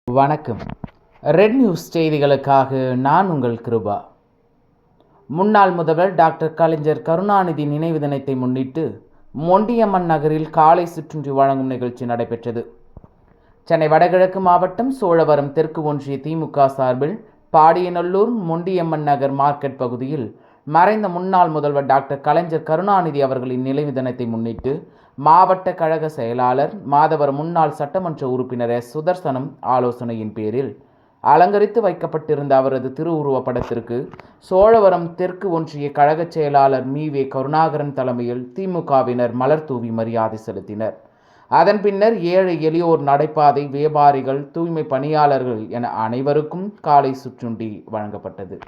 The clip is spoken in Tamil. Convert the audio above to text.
வணக்கம். ரெட் நியூஸ் செய்திகளுக்காக நான் உங்கள் கிருபா. முன்னாள் முதல்வர் டாக்டர் கலைஞர் கருணாநிதி நினைவு தினத்தை முன்னிட்டு மொண்டியம்மன் நகரில் காலை சிற்றுண்டி வழங்கும் நிகழ்ச்சி நடைபெற்றது. சென்னை வடகிழக்கு மாவட்டம் சோழவரம் தெற்கு ஒன்றிய திமுக சார்பில் பாடியநல்லூர் மொண்டியம்மன் நகர் மார்க்கெட் பகுதியில் மறைந்த முன்னாள் முதல்வர் டாக்டர் கலைஞர் கருணாநிதி அவர்களின் நினைவு தினத்தை முன்னிட்டு மாவட்ட கழக செயலாளர் மாதவரம் முன்னாள் சட்டமன்ற உறுப்பினர் எஸ். சுதர்சனம் ஆலோசனையின் பேரில் அலங்கரித்து வைக்கப்பட்டிருந்த அவரது திருவுருவப் படத்திற்கு சோழவரம் தெற்கு ஒன்றிய கழக செயலாளர் மீ.வே. கருணாகரன் தலைமையில் திமுகவினர் மலர் தூவி மரியாதை செலுத்தினர். அதன் பின்னர் ஏழை எளியோர், நடைபாதை வியாபாரிகள், தூய்மை பணியாளர்கள் என அனைவருக்கும் காலை சிற்றுண்டி வழங்கப்பட்டது.